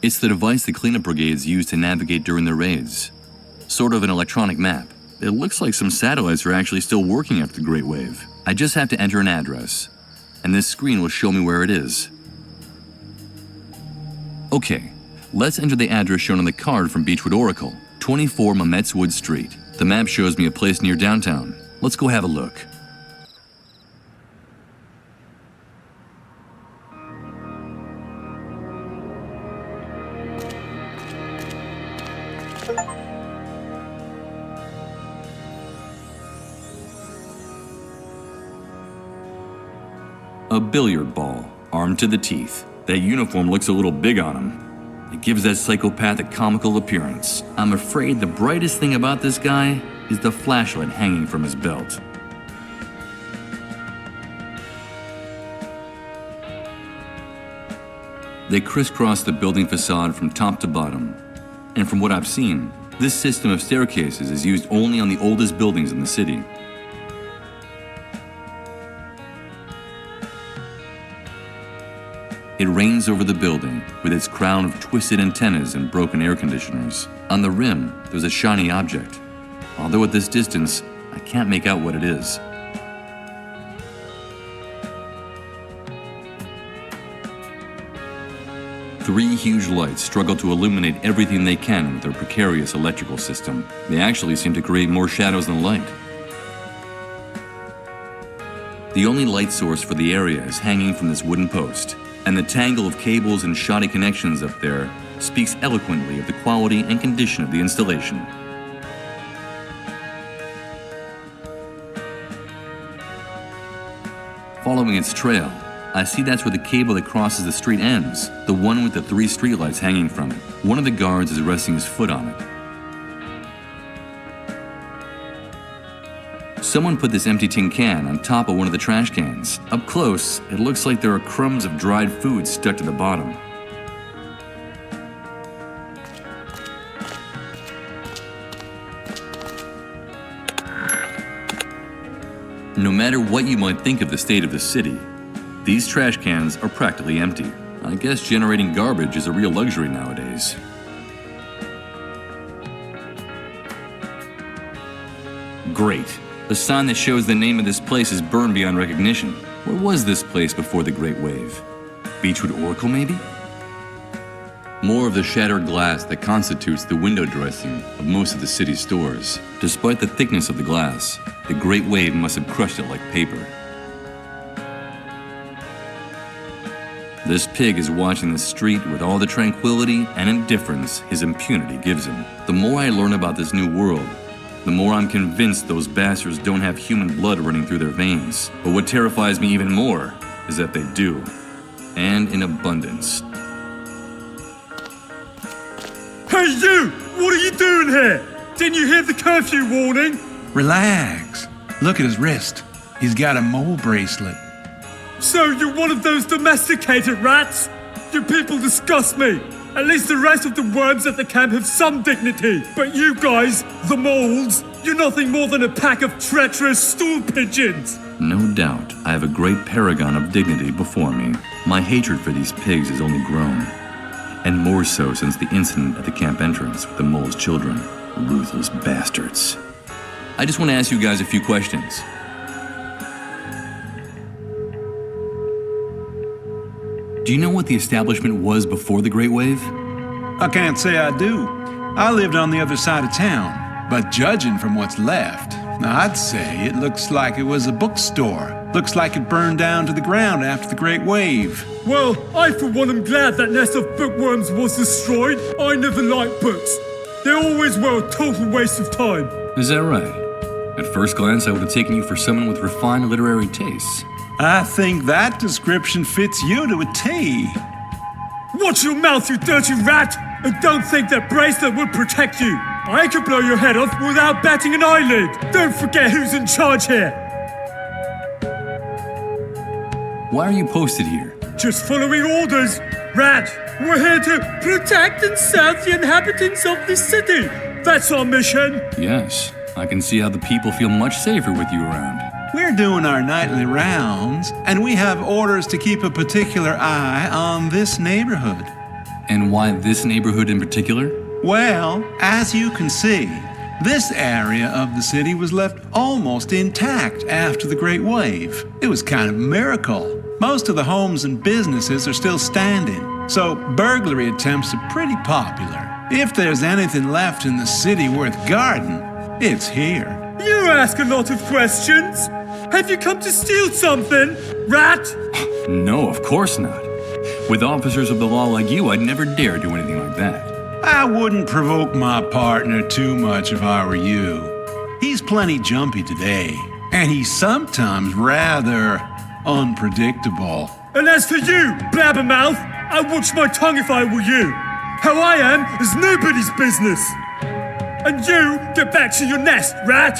It's the device the cleanup brigades use to navigate during their raids. Sort of an electronic map. It looks like some satellites are actually still working after the Great Wave. I just have to enter an address, and this screen will show me where it is. Okay, let's enter the address shown on the card from Beechwood Oracle, 24 Mametswood Street. The map shows me a place near downtown. Let's go have a look. A billiard ball, armed to the teeth. That uniform looks a little big on him. It gives that psychopathic comical appearance. I'm afraid the brightest thing about this guy is the flashlight hanging from his belt. They crisscross the building facade from top to bottom. And from what I've seen, this system of staircases is used only on the oldest buildings in the city. It reigns over the building with its crown of twisted antennas and broken air conditioners. On the rim, there's a shiny object. Although at this distance, I can't make out what it is. Three huge lights struggle to illuminate everything they can with their precarious electrical system. They actually seem to create more shadows than light. The only light source for the area is hanging from this wooden post, and the tangle of cables and shoddy connections up there speaks eloquently of the quality and condition of the installation. Following its trail, I see that's where the cable that crosses the street ends, the one with the three streetlights hanging from it. One of the guards is resting his foot on it. Someone put this empty tin can on top of one of the trash cans. Up close, it looks like there are crumbs of dried food stuck to the bottom. No matter what you might think of the state of the city, these trash cans are practically empty. I guess generating garbage is a real luxury nowadays. Great. The sign that shows the name of this place is burned beyond recognition. Where was this place before the Great Wave? Beechwood Oracle, maybe? More of the shattered glass that constitutes the window dressing of most of the city's stores. Despite the thickness of the glass, the Great Wave must have crushed it like paper. This pig is watching the street with all the tranquility and indifference his impunity gives him. The more I learn about this new world, the more I'm convinced those bastards don't have human blood running through their veins. But what terrifies me even more is that they do, and in abundance. Hey you! What are you doing here? Didn't you hear the curfew warning? Relax. Look at his wrist. He's got a mole bracelet. So you're one of those domesticated rats? You people disgust me. At least the rest of the worms at the camp have some dignity. But you guys, the moles, you're nothing more than a pack of treacherous stool pigeons. No doubt, I have a great paragon of dignity before me. My hatred for these pigs has only grown. And more so since the incident at the camp entrance with the mole's children. Ruthless bastards. I just want to ask you guys a few questions. Do you know what the establishment was before the Great Wave? I can't say I do. I lived on the other side of town, but judging from what's left, I'd say it looks like it was a bookstore. Looks like it burned down to the ground after the Great Wave. Well, I for one am glad that nest of bookworms was destroyed. I never liked books. They always were a total waste of time. Is that right? At first glance, I would have taken you for someone with refined literary tastes. I think that description fits you to a T. Watch your mouth, you dirty rat! And don't think that bracelet would protect you. I could blow your head off without batting an eyelid. Don't forget who's in charge here. Why are you posted here? Just following orders. Rat, we're here to protect and serve the inhabitants of this city. That's our mission. Yes, I can see how the people feel much safer with you around. We're doing our nightly rounds, and we have orders to keep a particular eye on this neighborhood. And why this neighborhood in particular? Well, as you can see, this area of the city was left almost intact after the Great Wave. It was kind of a miracle. Most of the homes and businesses are still standing, so burglary attempts are pretty popular. If there's anything left in the city worth guarding, it's here. You ask a lot of questions. Have you come to steal something, Rat? No, of course not. With officers of the law like you, I'd never dare do anything like that. I wouldn't provoke my partner too much if I were you. He's plenty jumpy today, and he's sometimes rather unpredictable. And as for you, blabbermouth, I'd watch my tongue if I were you. How I am is nobody's business. And you, get back to your nest, Rat.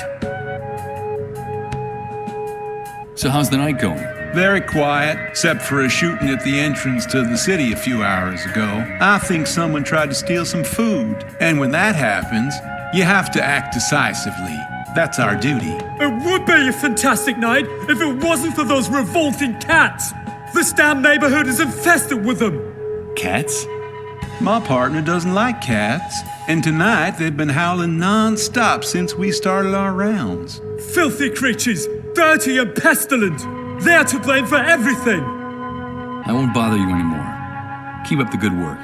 So how's the night going? Very quiet, except for a shooting at the entrance to the city a few hours ago. I think someone tried to steal some food. And when that happens, you have to act decisively. That's our duty. It would be a fantastic night if it wasn't for those revolting cats. This damn neighborhood is infested with them. Cats? My partner doesn't like cats, and tonight they've been howling non-stop since we started our rounds. Filthy creatures, dirty and pestilent. They're to blame for everything. I won't bother you anymore. Keep up the good work.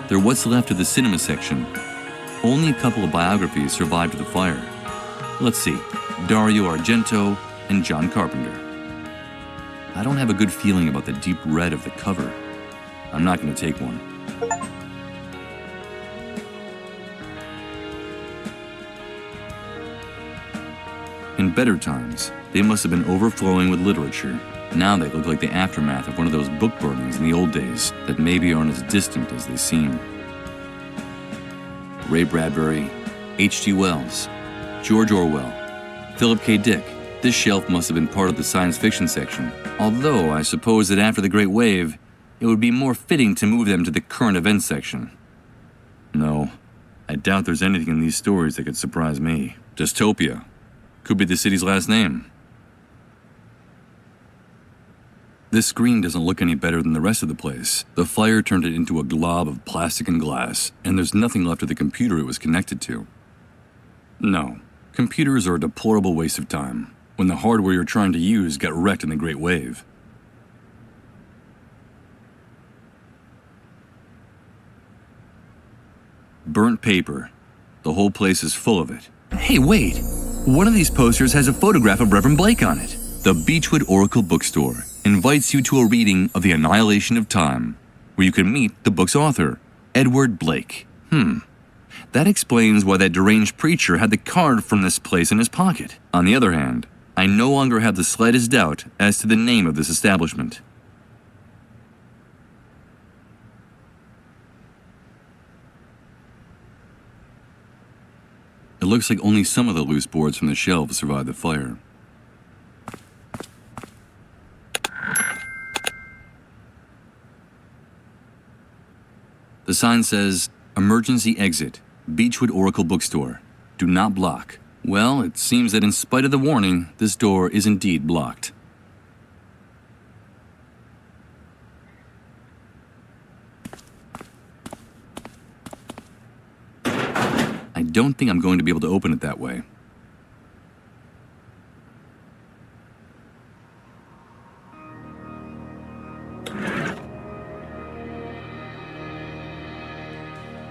They're what's left of the cinema section. Only a couple of biographies survived the fire. Let's see, Dario Argento and John Carpenter. I don't have a good feeling about the deep red of the cover. I'm not going to take one. In better times, they must have been overflowing with literature. Now they look like the aftermath of one of those book burnings in the old days that maybe aren't as distant as they seem. Ray Bradbury, H.G. Wells, George Orwell, Philip K. Dick. This shelf must have been part of the science fiction section, although I suppose that after the Great Wave, it would be more fitting to move them to the current events section. No, I doubt there's anything in these stories that could surprise me. Dystopia. Could be the city's last name. This screen doesn't look any better than the rest of the place. The fire turned it into a glob of plastic and glass, and there's nothing left of the computer it was connected to. No, computers are a deplorable waste of time, when the hardware you're trying to use got wrecked in the Great Wave. Burnt paper. The whole place is full of it. Hey, wait! One of these posters has a photograph of Reverend Blake on it. The Beechwood Oracle Bookstore invites you to a reading of The Annihilation of Time, where you can meet the book's author, Edward Blake. That explains why that deranged preacher had the card from this place in his pocket. On the other hand, I no longer have the slightest doubt as to the name of this establishment. It looks like only some of the loose boards from the shelves survived the fire. The sign says, "Emergency exit, Beechwood Oracle Bookstore. Do not block." Well, it seems that in spite of the warning, this door is indeed blocked. I don't think I'm going to be able to open it that way.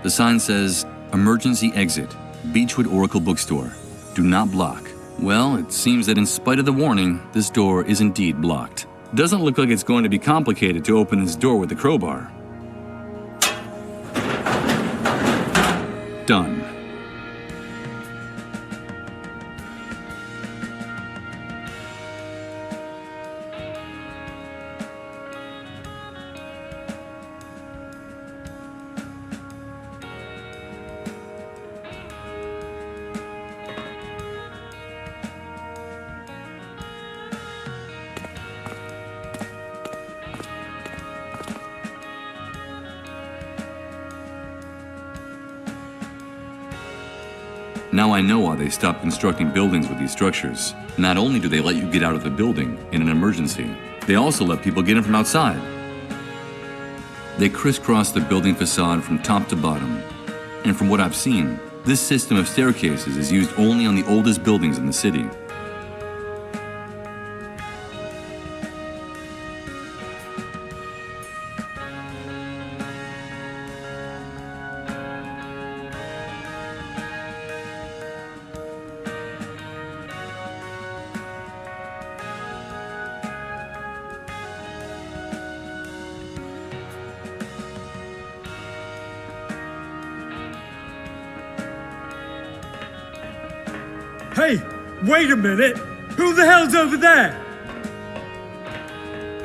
The sign says, "Emergency exit, Beechwood Oracle Bookstore. Do not block." Well, it seems that in spite of the warning, this door is indeed blocked. Doesn't look like it's going to be complicated to open this door with the crowbar. Done. Now I know why they stopped constructing buildings with these structures. Not only do they let you get out of the building in an emergency, they also let people get in from outside. They crisscross the building facade from top to bottom. And from what I've seen, this system of staircases is used only on the oldest buildings in the city. Hey, wait a minute! Who the hell's over there?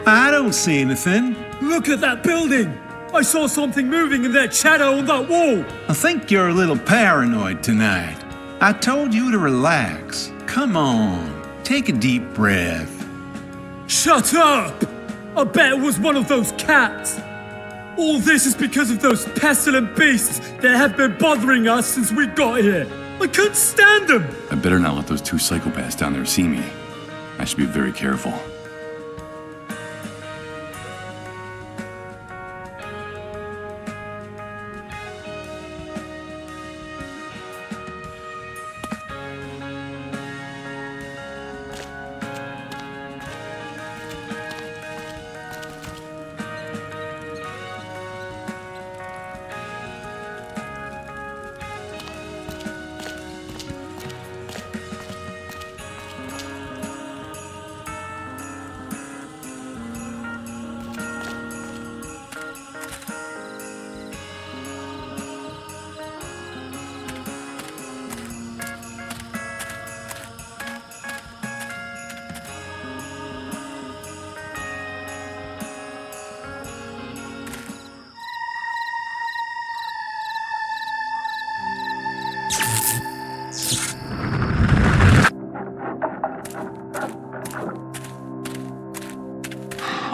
I don't see anything. Look at that building! I saw something moving in that shadow on that wall! I think you're a little paranoid tonight. I told you to relax. Come on, take a deep breath. Shut up! I bet it was one of those cats! All this is because of those pestilent beasts that have been bothering us since we got here! I couldn't stand them! I better not let those two psychopaths down there see me. I should be very careful.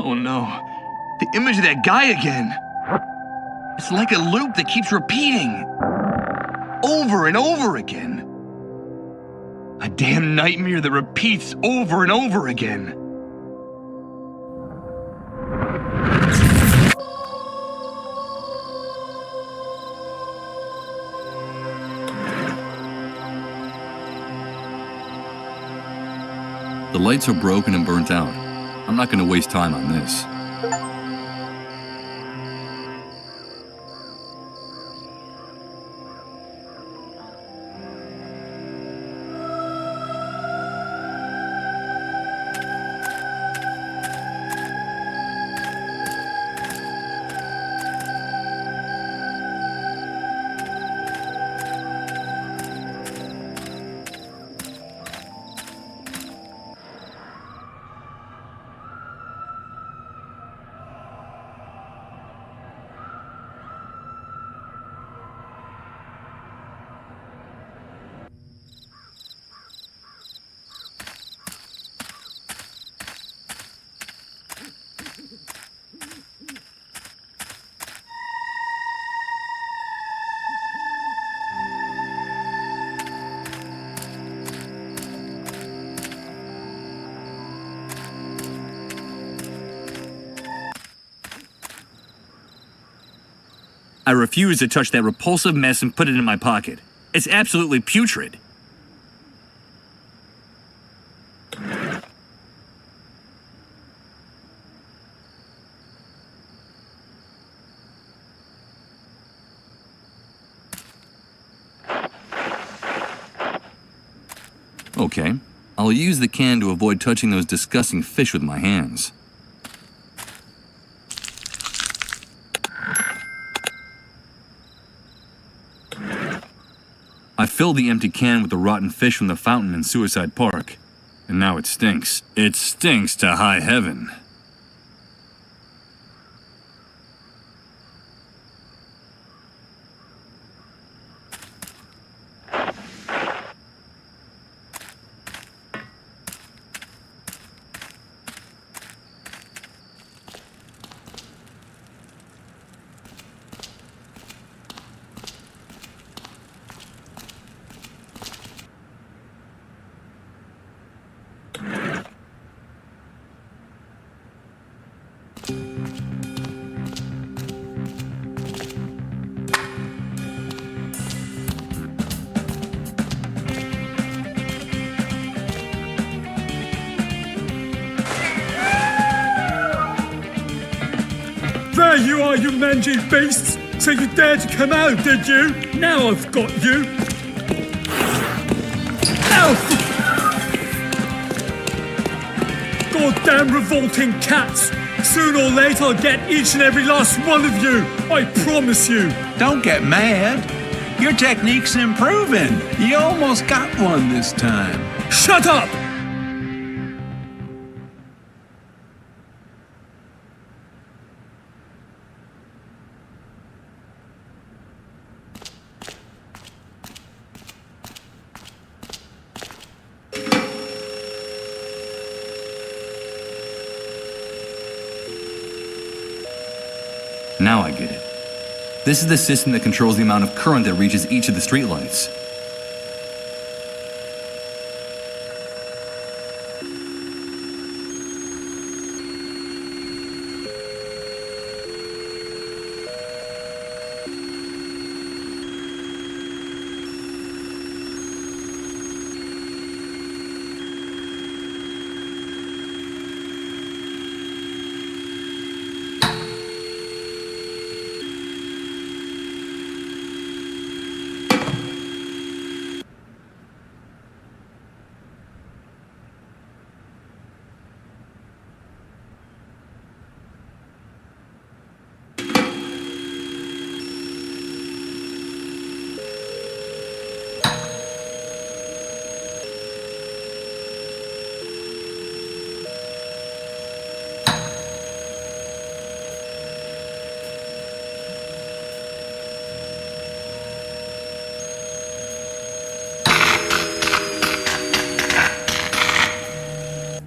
Oh no, the image of that guy again. It's like a loop that keeps repeating. Over and over again. A damn nightmare that repeats over and over again. The lights are broken and burnt out. I'm not going to waste time on this. I refuse to touch that repulsive mess and put it in my pocket. It's absolutely putrid. Okay, I'll use the can to avoid touching those disgusting fish with my hands. I filled the empty can with the rotten fish from the fountain in Suicide Park, and now it stinks. It stinks to high heaven. you are, you mangy beasts! So you dared to come out, did you? Now I've got you! Ow! Goddamn revolting cats! Sooner or later I'll get each and every last one of you! I promise you! Don't get mad. Your technique's improving. You almost got one this time. Shut up! Now I get it. This is the system that controls the amount of current that reaches each of the streetlights.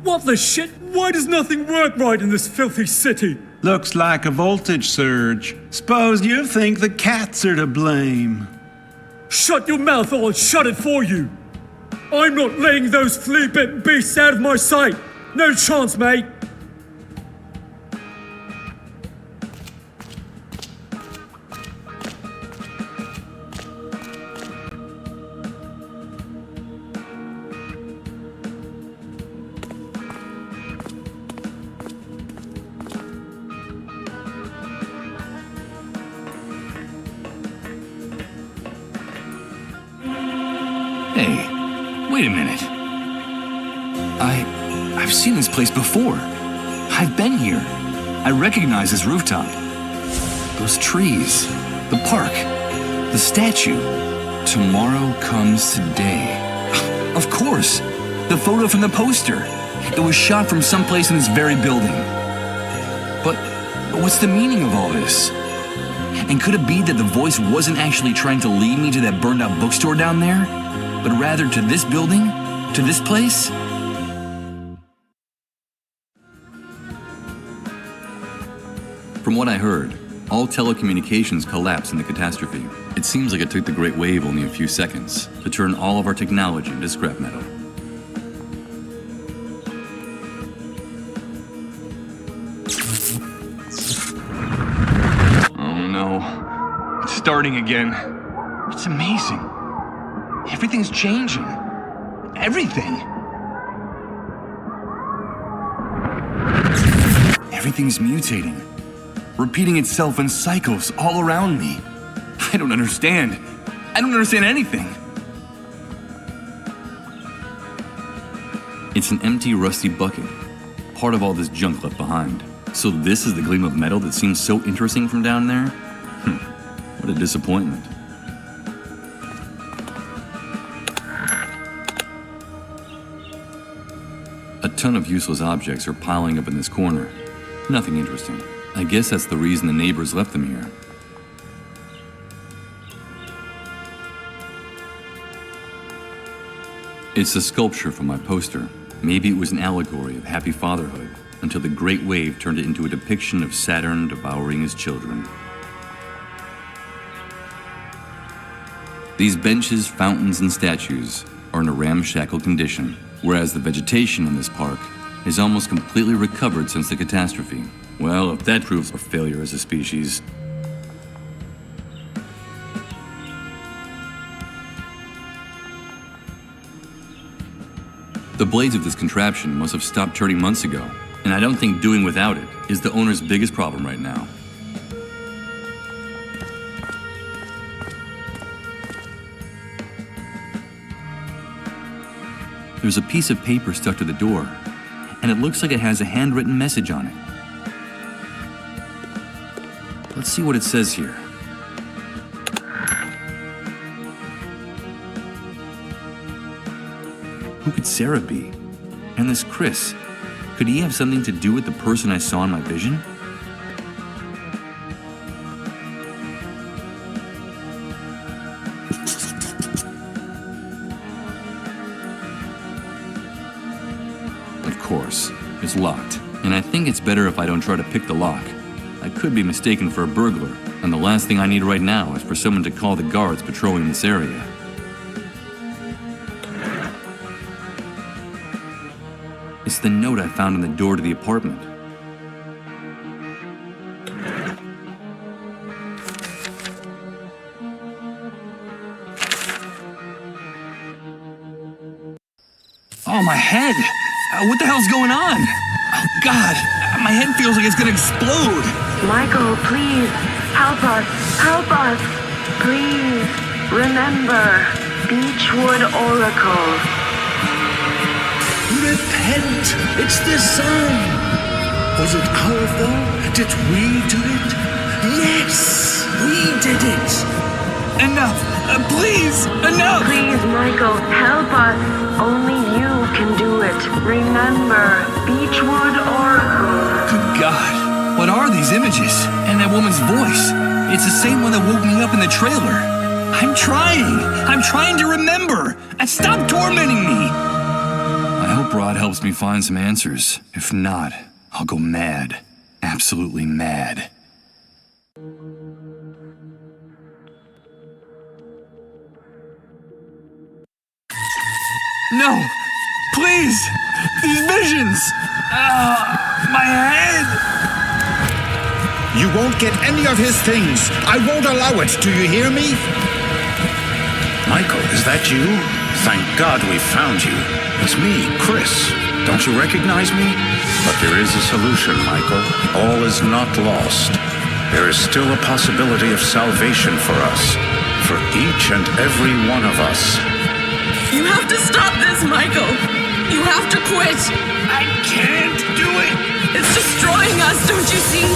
What the shit? Why does nothing work right in this filthy city? Looks like a voltage surge. Suppose you think the cats are to blame. Shut your mouth or I'll shut it for you! I'm not letting those flea-bitten beasts out of my sight! No chance, mate! Hey, wait a minute. I've seen this place before. I've been here. I recognize this rooftop. Those trees, the park, the statue. Tomorrow comes today. Of course, the photo from the poster. It was shot from someplace in this very building. But what's the meaning of all this? And could it be that the voice wasn't actually trying to lead me to that burned out bookstore down there, but rather to this building? To this place? From what I heard, all telecommunications collapsed in the catastrophe. It seems like it took the Great Wave only a few seconds to turn all of our technology into scrap metal. Oh no. It's starting again. It's amazing. Everything's changing. Everything. Everything's mutating, repeating itself in cycles all around me. I don't understand. I don't understand anything. It's an empty, rusty bucket, part of all this junk left behind. So this is the gleam of metal that seems so interesting from down there? What a disappointment. A ton of useless objects are piling up in this corner. Nothing interesting. I guess that's the reason the neighbors left them here. It's a sculpture from my poster. Maybe it was an allegory of happy fatherhood, until the Great Wave turned it into a depiction of Saturn devouring his children. These benches, fountains, and statues are in a ramshackle condition, whereas the vegetation in this park is almost completely recovered since the catastrophe. Well, if that proves our failure as a species. The blades of this contraption must have stopped turning months ago, and I don't think doing without it is the owner's biggest problem right now. There's a piece of paper stuck to the door, and it looks like it has a handwritten message on it. Let's see what it says here. Who could Sarah be? And this Chris, could he have something to do with the person I saw in my vision? Of course, it's locked, and I think it's better if I don't try to pick the lock. I could be mistaken for a burglar, and the last thing I need right now is for someone to call the guards patrolling this area. It's the note I found on the door to the apartment. Oh, my head! What the hell's going on? Oh, God! My head feels like it's gonna explode! Michael, please, help us, please, remember, Beechwood Oracle. Repent! It's the sun! Was it our fault? Did we do it? Yes! We did it! Enough! Please! Enough! Please, Michael, help us. Only you can do it. Remember, Beechwood Oracle. Good God! What are these images? And that woman's voice? It's the same one that woke me up in the trailer. I'm trying to remember! And stop tormenting me! I hope Rod helps me find some answers. If not, I'll go mad. Absolutely mad. No! Please! These visions! My head! You won't get any of his things. I won't allow it. Do you hear me? Michael, is that you? Thank God we found you. It's me, Chris. Don't you recognize me? But there is a solution, Michael. All is not lost. There is still a possibility of salvation for us. For each and every one of us. You have to stop this, Michael. You have to quit. I can't do it! It's destroying us, don't you see?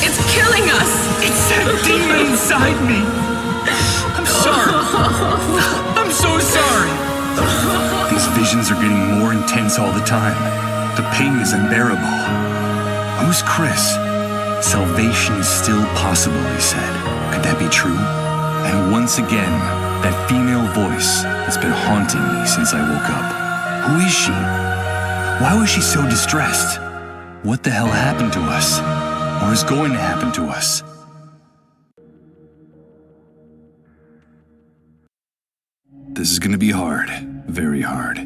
It's killing us. It's that demon inside me! I'm sorry. I'm so sorry. These visions are getting more intense all the time. The pain is unbearable. Who's Chris? Salvation is still possible, he said. Could that be true? And once again, that female voice has been haunting me since I woke up. Who is she? Why was she so distressed? What the hell happened to us? Or is going to happen to us? This is gonna be hard. Very hard.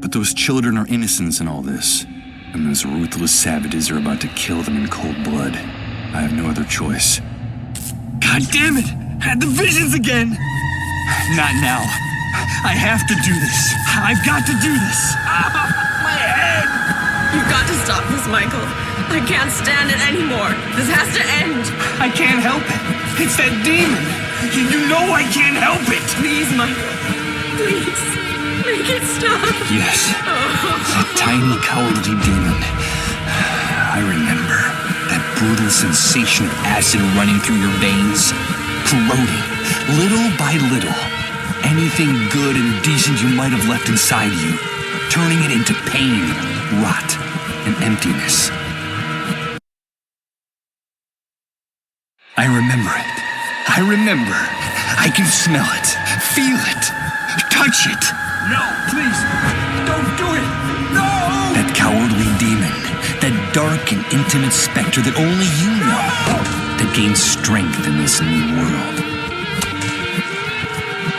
But those children are innocents in all this. And those ruthless savages are about to kill them in cold blood. I have no other choice. God damn it! Had the visions again! Not now. I have to do this. I've got to do this. My head! You've got to stop this, Michael. I can't stand it anymore. This has to end. I can't help it. It's that demon. You know I can't help it. Please, Michael. Please. Make it stop. Yes. That tiny, cowardly demon. I remember. That brutal sensation of acid running through your veins. Corroding, little by little, anything good and decent you might have left inside you, turning it into pain, rot, and emptiness. I remember it. I remember. I can smell it, feel it, touch it. No, please, don't do it. No! That cowardly demon, that dark and intimate specter that only you know, that gains strength in this new world.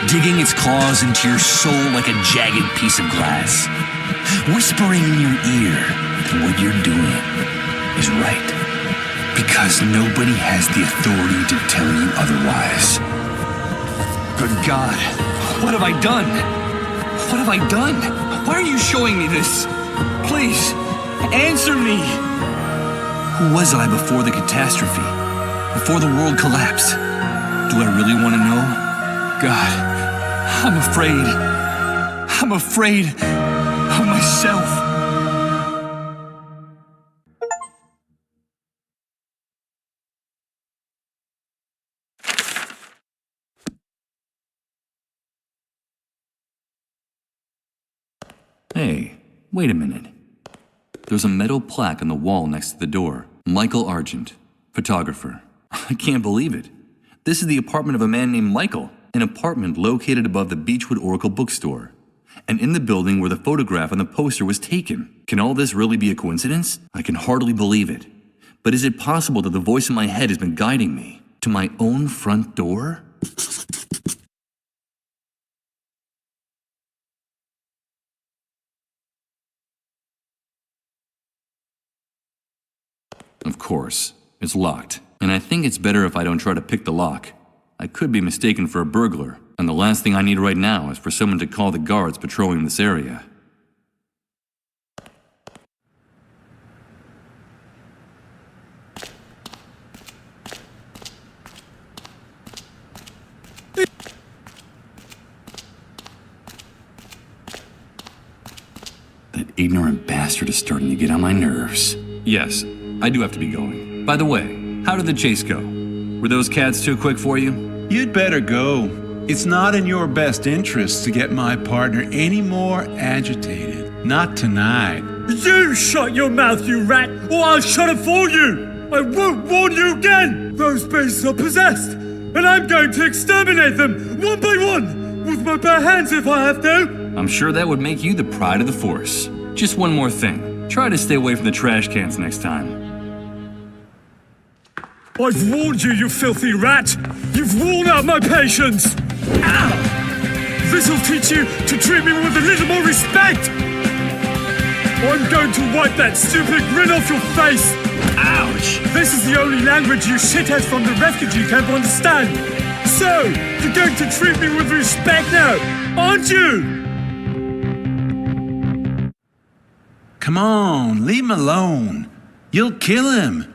Digging its claws into your soul like a jagged piece of glass. Whispering in your ear that what you're doing is right. Because nobody has the authority to tell you otherwise. Good God, what have I done? What have I done? Why are you showing me this? Please, answer me. Who was I before the catastrophe? Before the world collapsed? Do I really want to know? God, I'm afraid. I'm afraid. myself. Hey, wait a minute. There's a metal plaque on the wall next to the door. Michael Argent, photographer. I can't believe it. This is the apartment of a man named Michael, an apartment located above the Beechwood Oracle bookstore, and in the building where the photograph on the poster was taken. Can all this really be a coincidence? I can hardly believe it. But is it possible that the voice in my head has been guiding me to my own front door? Of course, it's locked, and I think it's better if I don't try to pick the lock. I could be mistaken for a burglar, and the last thing I need right now is for someone to call the guards patrolling this area. That ignorant bastard is starting to get on my nerves. Yes, I do have to be going. By the way, how did the chase go? Were those cats too quick for you? You'd better go. It's not in your best interest to get my partner any more agitated. Not tonight. You shut your mouth, you rat, or I'll shut it for you! I won't warn you again! Those beasts are possessed, and I'm going to exterminate them, one by one, with my bare hands if I have to! I'm sure that would make you the pride of the Force. Just one more thing. Try to stay away from the trash cans next time. I've warned you, you filthy rat! You've worn out my patience! Ow! This'll teach you to treat me with a little more respect! I'm going to wipe that stupid grin off your face! Ouch! This is the only language you shitheads from the refugee camp understand! So, you're going to treat me with respect now, aren't you? Come on, leave him alone. You'll kill him.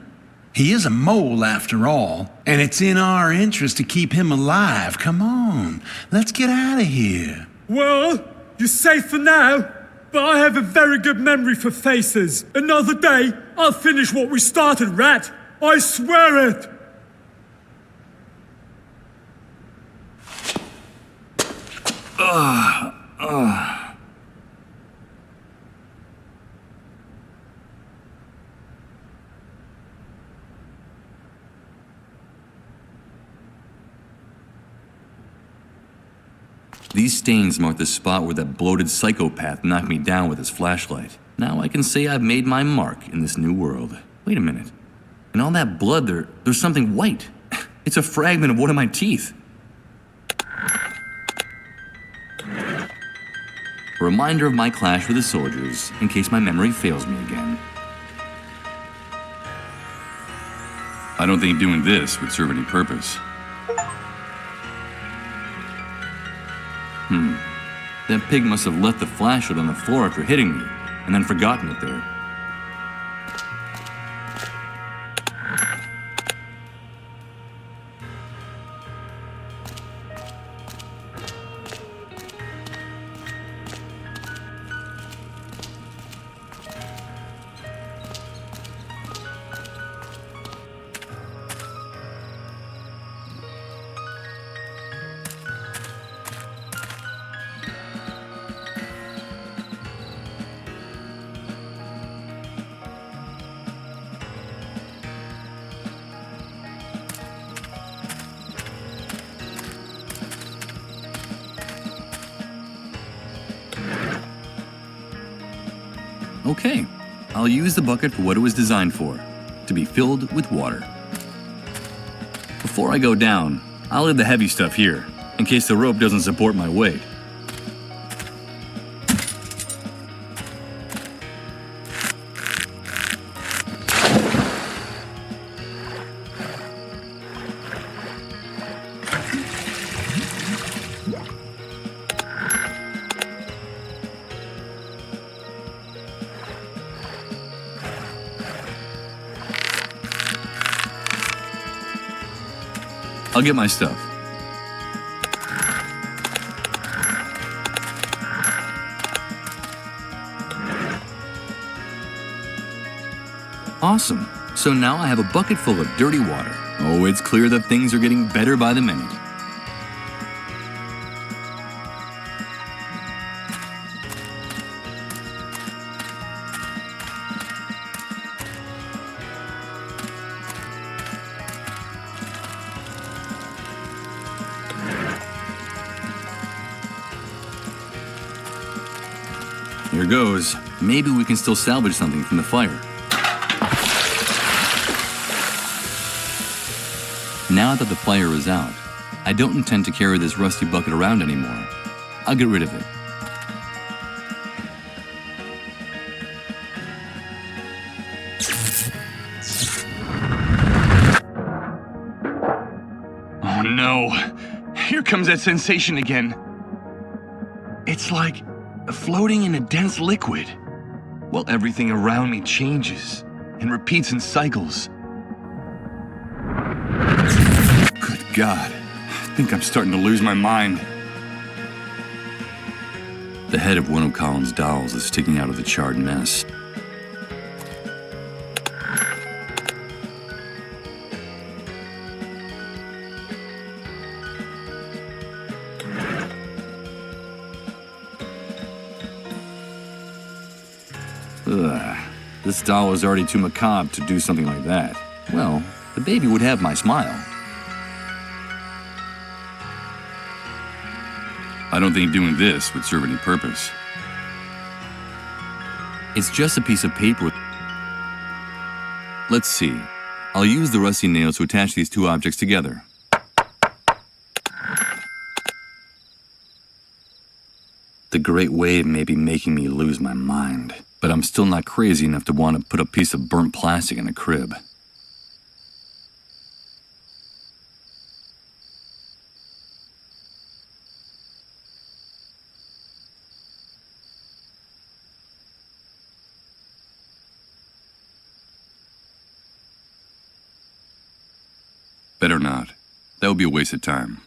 He is a mole after all, and it's in our interest to keep him alive. Come on, let's get out of here. Well, you're safe for now, but I have a very good memory for faces. Another day, I'll finish what we started, rat. I swear it. These stains mark the spot where that bloated psychopath knocked me down with his flashlight. Now I can say I've made my mark in this new world. Wait a minute. In all that blood, there's something white. It's a fragment of one of my teeth. A reminder of my clash with the soldiers, in case my memory fails me again. I don't think doing this would serve any purpose. That pig must have left the flashlight on the floor after hitting me, and then forgotten it there. Okay, I'll use the bucket for what it was designed for, to be filled with water. Before I go down, I'll leave the heavy stuff here, in case the rope doesn't support my weight. I'll get my stuff. Awesome. So now I have a bucket full of dirty water. Oh, it's clear that things are getting better by the minute. Here goes. Maybe we can still salvage something from the fire. Now that the fire is out, I don't intend to carry this rusty bucket around anymore. I'll get rid of it. Oh no! Here comes that sensation again. It's like floating in a dense liquid, while everything around me changes and repeats in cycles. Good God, I think I'm starting to lose my mind. The head of one of Colin's dolls is sticking out of the charred mess. Ugh, this doll was already too macabre to do something like that. Well, the baby would have my smile. I don't think doing this would serve any purpose. It's just a piece of paper. Let's see. I'll use the rusty nails to attach these two objects together. The great wave may be making me lose my mind, but I'm still not crazy enough to want to put a piece of burnt plastic in a crib. Better not. That would be a waste of time.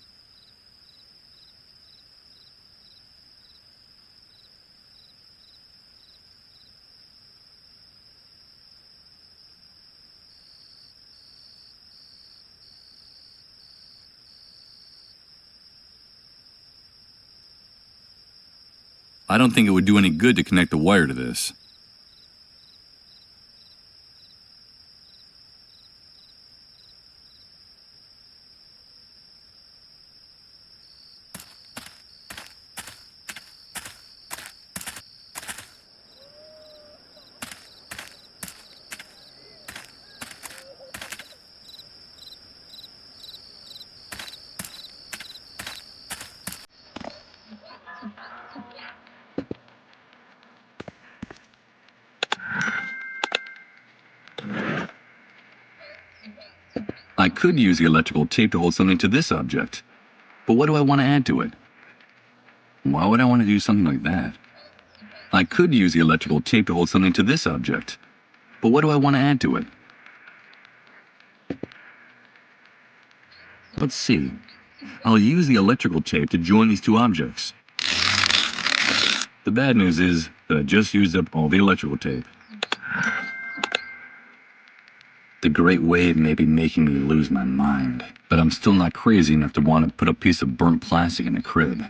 I don't think it would do any good to connect the wire to this. I could use the electrical tape to hold something to this object, but what do I want to add to it? Why would I want to do something like that? I could use the electrical tape to hold something to this object, but what do I want to add to it? Let's see. I'll use the electrical tape to join these two objects. The bad news is that I just used up all the electrical tape. The great wave may be making me lose my mind, but I'm still not crazy enough to want to put a piece of burnt plastic in a crib.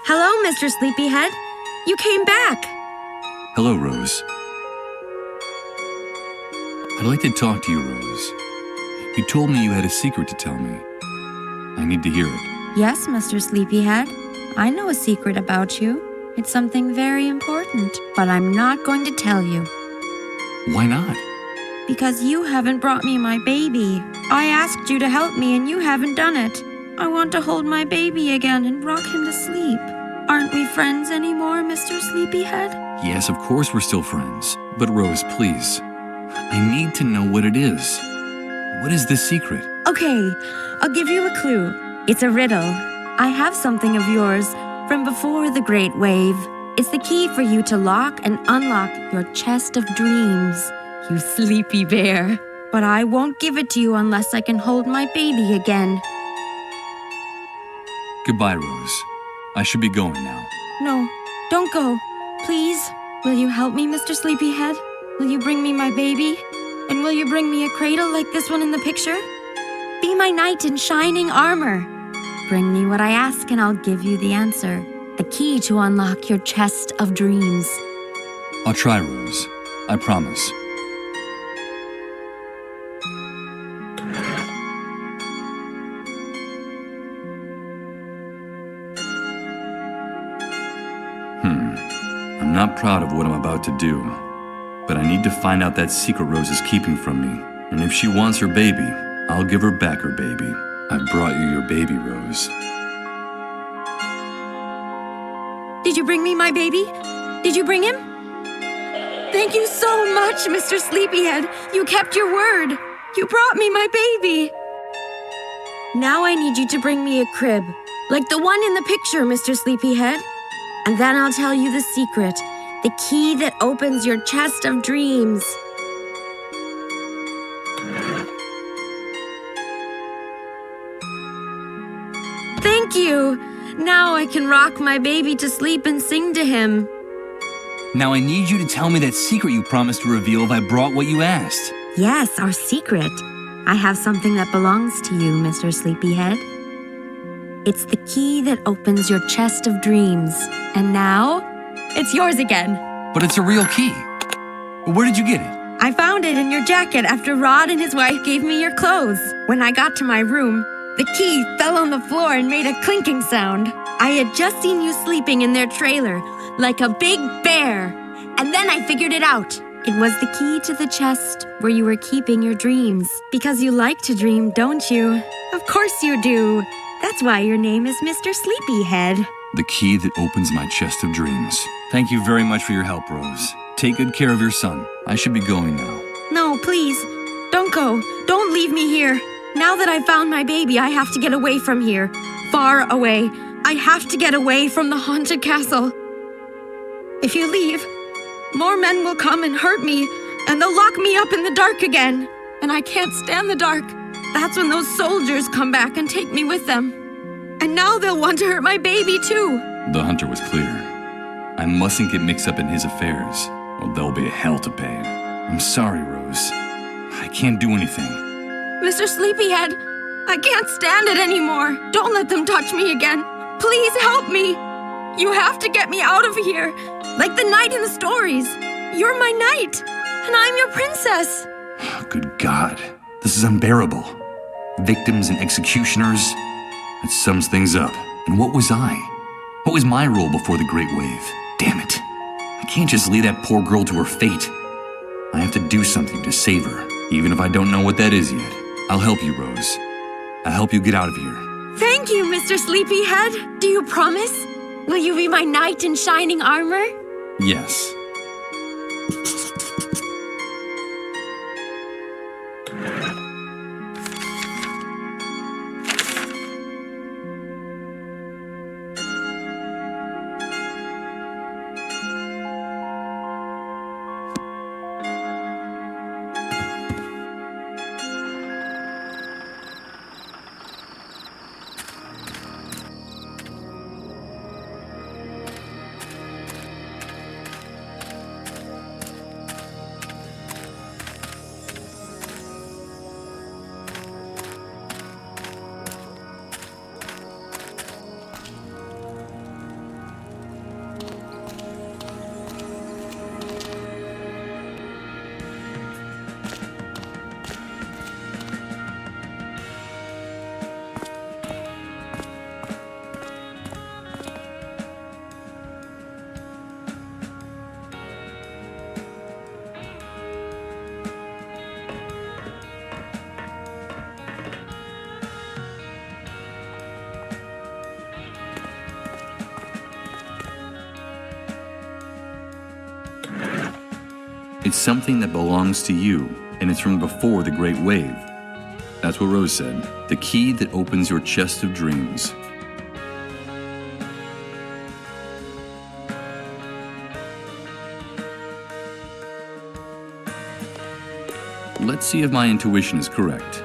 Hello, Mr. Sleepyhead. You came back. Hello, Rose. I'd like to talk to you, Rose. You told me you had a secret to tell me. I need to hear it. Yes, Mr. Sleepyhead. I know a secret about you. It's something very important, but I'm not going to tell you. Why not? Because you haven't brought me my baby. I asked you to help me and you haven't done it. I want to hold my baby again and rock him to sleep. Aren't we friends anymore, Mr. Sleepyhead? Yes, of course we're still friends. But Rose, please. I need to know what it is. What is the secret? Okay, I'll give you a clue. It's a riddle. I have something of yours from before the Great Wave. It's the key for you to lock and unlock your chest of dreams, you sleepy bear. But I won't give it to you unless I can hold my baby again. Goodbye, Rose. I should be going now. No, don't go. Please, will you help me, Mr. Sleepyhead? Will you bring me my baby? And will you bring me a cradle like this one in the picture? Be my knight in shining armor. Bring me what I ask and I'll give you the answer. The key to unlock your chest of dreams. I'll try, Rose. I promise. I'm not proud of what I'm about to do, but I need to find out that secret Rose is keeping from me. And if she wants her baby, I'll give her back her baby. I brought you your baby, Rose. Did you bring me my baby? Did you bring him? Thank you so much, Mr. Sleepyhead. You kept your word. You brought me my baby. Now I need you to bring me a crib, like the one in the picture, Mr. Sleepyhead. And then I'll tell you the secret, the key that opens your chest of dreams. Thank you. Now I can rock my baby to sleep and sing to him. Now I need you to tell me that secret you promised to reveal if I brought what you asked. Yes, our secret. I have something that belongs to you, Mr. Sleepyhead. It's the key that opens your chest of dreams. And now, it's yours again. But it's a real key. Where did you get it? I found it in your jacket after Rod and his wife gave me your clothes. When I got to my room, the key fell on the floor and made a clinking sound. I had just seen you sleeping in their trailer, like a big bear. And then I figured it out. It was the key to the chest where you were keeping your dreams. Because you like to dream, don't you? Of course you do. That's why your name is Mr. Sleepyhead. The key that opens my chest of dreams. Thank you very much for your help, Rose. Take good care of your son. I should be going now. No, please. Don't go. Don't leave me here. Now that I found my baby, I have to get away from here. Far away. I have to get away from the haunted castle. If you leave, more men will come and hurt me, and they'll lock me up in the dark again. And I can't stand the dark. That's when those soldiers come back and take me with them. And now they'll want to hurt my baby too. The hunter was clear. I mustn't get mixed up in his affairs, or there'll be hell to pay. I'm sorry, Rose. I can't do anything. Mr. Sleepyhead, I can't stand it anymore. Don't let them touch me again. Please help me. You have to get me out of here. Like the knight in the stories. You're my knight, and I'm your princess. Good God. This is unbearable. Victims and executioners. It sums things up. And what was I? What was my role before the Great Wave? Damn it. I can't just leave that poor girl to her fate. I have to do something to save her, even if I don't know what that is yet. I'll help you, Rose. I'll help you get out of here. Thank you, Mr. Sleepyhead. Do you promise? Will you be my knight in shining armor? Yes. It's something that belongs to you, and it's from before the Great Wave. That's what Rose said. The key that opens your chest of dreams. Let's see if my intuition is correct.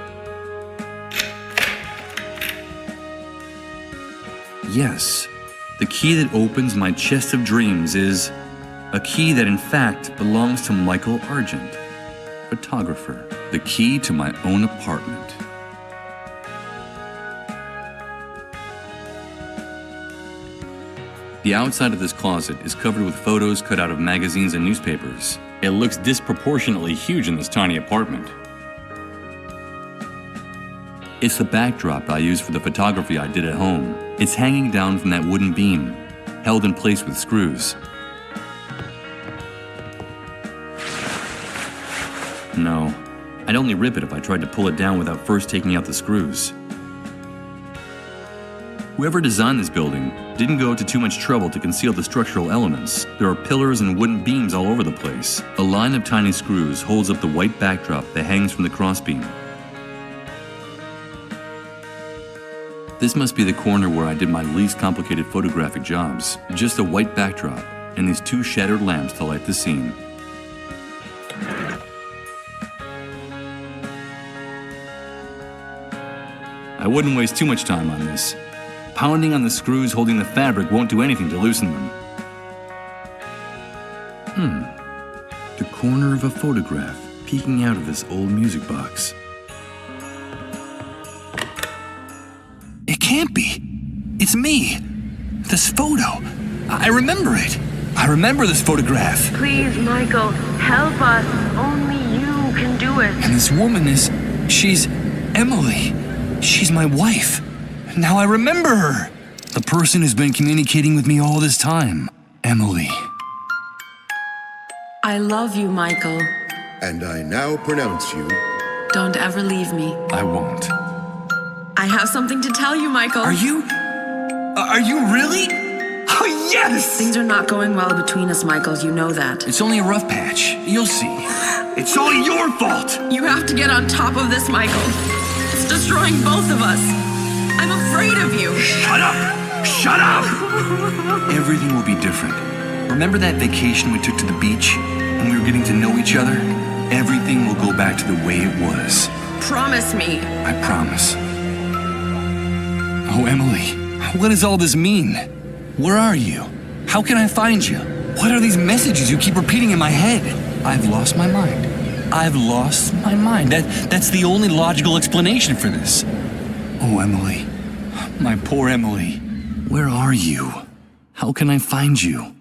Yes, the key that opens my chest of dreams is a key that in fact belongs to Michael Argent, photographer. The key to my own apartment. The outside of this closet is covered with photos cut out of magazines and newspapers. It looks disproportionately huge in this tiny apartment. It's the backdrop I used for the photography I did at home. It's hanging down from that wooden beam, held in place with screws. No, I'd only rip it if I tried to pull it down without first taking out the screws. Whoever designed this building didn't go to too much trouble to conceal the structural elements. There are pillars and wooden beams all over the place. A line of tiny screws holds up the white backdrop that hangs from the crossbeam. This must be the corner where I did my least complicated photographic jobs. Just a white backdrop and these two shattered lamps to light the scene. I wouldn't waste too much time on this. Pounding on the screws holding the fabric won't do anything to loosen them. The corner of a photograph peeking out of this old music box. It can't be. It's me. This photo. I remember it. I remember this photograph. Please, Michael, help us. Only you can do it. And this woman she's Emily. She's my wife. Now I remember her. The person who's been communicating with me all this time. Emily. I love you, Michael. And I now pronounce you. Don't ever leave me. I won't. I have something to tell you, Michael. Are you really? Oh, yes! Things are not going well between us, Michael. You know that. It's only a rough patch. You'll see. It's all your fault! You have to get on top of this, Michael. It's destroying both of us. I'm afraid of you. Shut up! Shut up! Everything will be different. Remember that vacation we took to the beach when we were getting to know each other? Everything will go back to the way it was. Promise me. I promise. Oh, Emily, what does all this mean? Where are you? How can I find you? What are these messages you keep repeating in my head? I've lost my mind. I've lost my mind. That's the only logical explanation for this. Oh, Emily. My poor Emily. Where are you? How can I find you?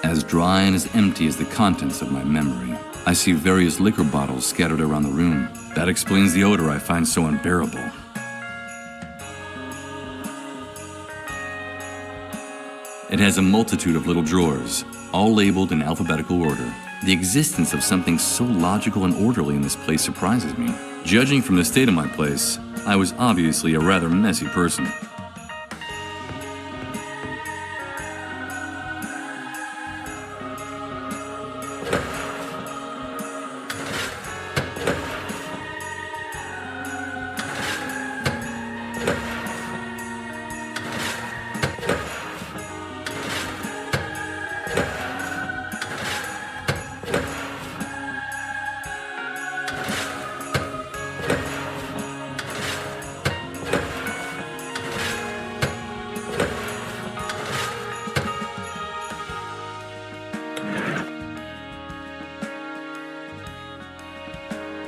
As dry and as empty as the contents of my memory, I see various liquor bottles scattered around the room. That explains the odor I find so unbearable. It has a multitude of little drawers, all labeled in alphabetical order. The existence of something so logical and orderly in this place surprises me. Judging from the state of my place, I was obviously a rather messy person.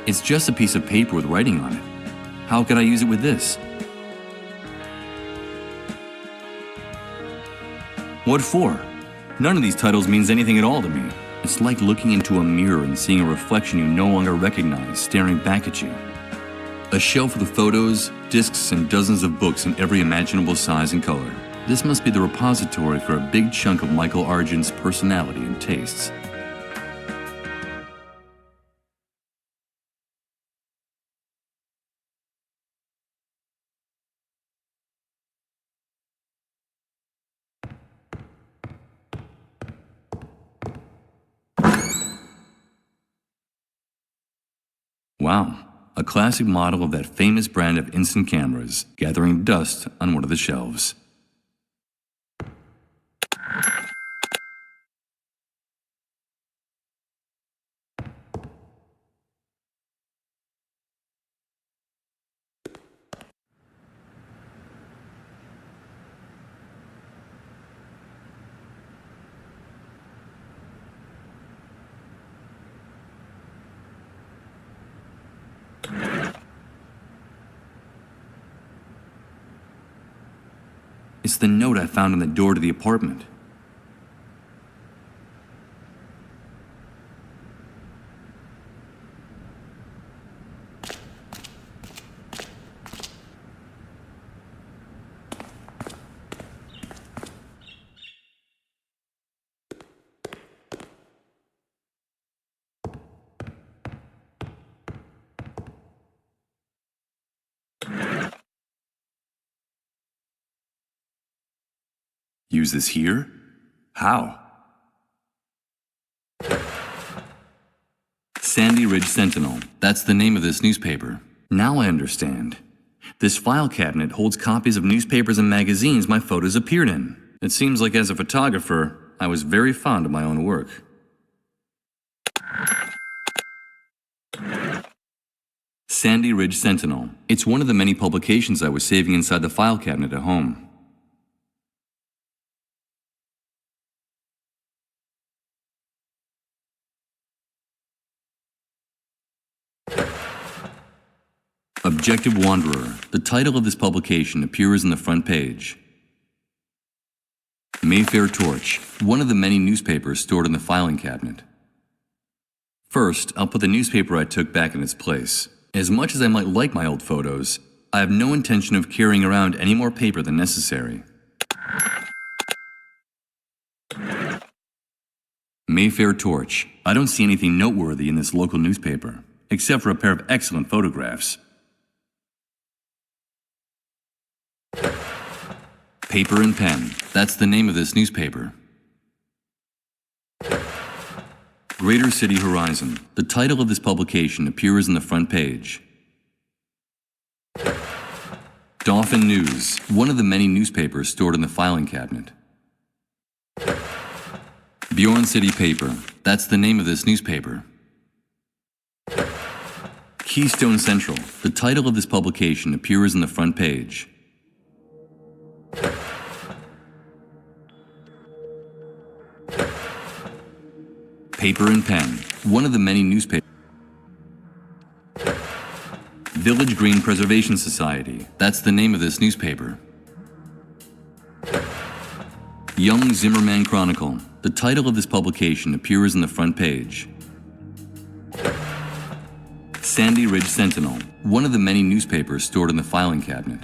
It's just a piece of paper with writing on it. How could I use it with this? What for? None of these titles means anything at all to me. It's like looking into a mirror and seeing a reflection you no longer recognize staring back at you. A shelf with photos, discs, and dozens of books in every imaginable size and color. This must be the repository for a big chunk of Michael Argent's personality and tastes. Wow, a classic model of that famous brand of instant cameras, gathering dust on one of the shelves. It's the note I found on the door to the apartment. Use this here? How? Sandy Ridge Sentinel. That's the name of this newspaper. Now I understand. This file cabinet holds copies of newspapers and magazines my photos appeared in. It seems like as a photographer, I was very fond of my own work. Sandy Ridge Sentinel. It's one of the many publications I was saving inside the file cabinet at home. Objective Wanderer. The title of this publication appears on the front page. Mayfair Torch. One of the many newspapers stored in the filing cabinet. First, I'll put the newspaper I took back in its place. As much as I might like my old photos, I have no intention of carrying around any more paper than necessary. Mayfair Torch. I don't see anything noteworthy in this local newspaper, except for a pair of excellent photographs. Paper and Pen. That's the name of this newspaper. Greater City Horizon. The title of this publication appears on the front page. Dauphin News. One of the many newspapers stored in the filing cabinet. Bjorn City Paper. That's the name of this newspaper. Keystone Central. The title of this publication appears on the front page. Paper and Pen. One of the many newspapers. Village Green Preservation Society. That's the name of this newspaper. Young Zimmerman Chronicle. The title of this publication appears on the front page. Sandy Ridge Sentinel. One of the many newspapers stored in the filing cabinet.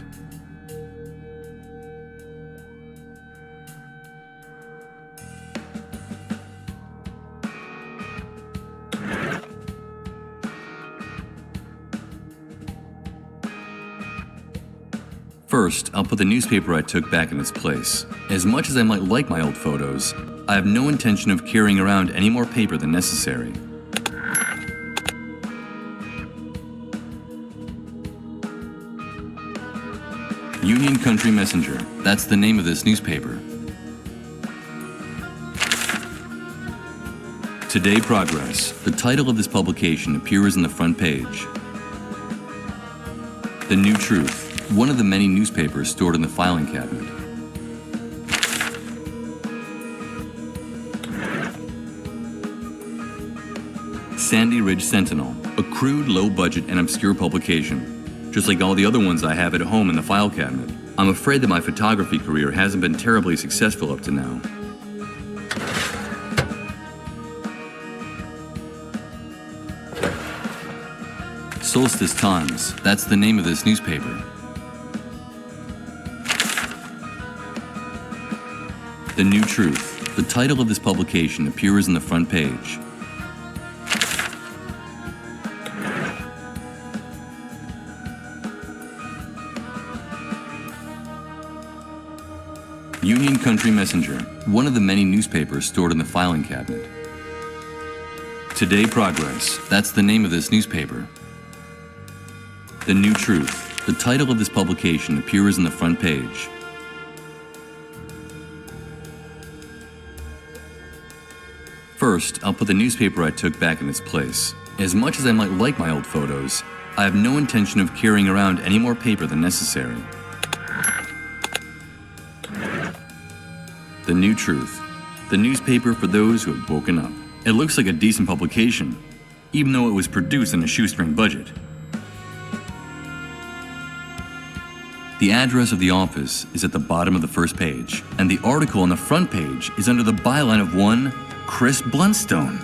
First, I'll put the newspaper I took back in its place. As much as I might like my old photos, I have no intention of carrying around any more paper than necessary. Union Country Messenger. That's the name of this newspaper. Today Progress. The title of this publication appears on the front page. The New Truth. One of the many newspapers stored in the filing cabinet. Sandy Ridge Sentinel, a crude, low-budget, and obscure publication, just like all the other ones I have at home in the file cabinet. I'm afraid that my photography career hasn't been terribly successful up to now. Solstice Times, that's the name of this newspaper. The New Truth. The title of this publication appears on the front page. Union Country Messenger. One of the many newspapers stored in the filing cabinet. Today Progress. That's the name of this newspaper. The New Truth. The title of this publication appears on the front page. First, I'll put the newspaper I took back in its place. As much as I might like my old photos, I have no intention of carrying around any more paper than necessary. The New Truth. The newspaper for those who have woken up. It looks like a decent publication, even though it was produced on a shoestring budget. The address of the office is at the bottom of the first page, and the article on the front page is under the byline of one Chris Bluntstone.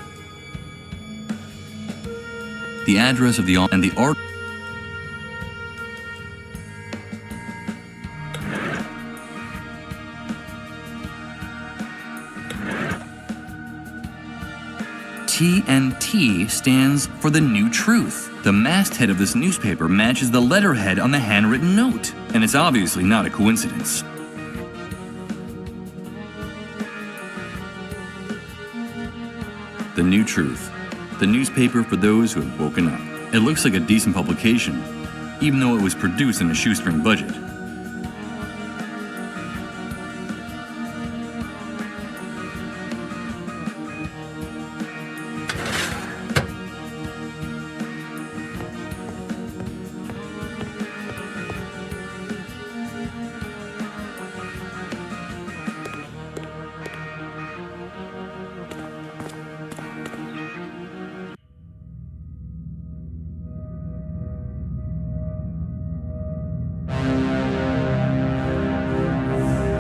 The address of the office and the art. TNT stands for The New Truth. The masthead of this newspaper matches the letterhead on the handwritten note, and it's obviously not a coincidence. The New Truth. The newspaper for those who have woken up. It looks like a decent publication, even though it was produced on a shoestring budget.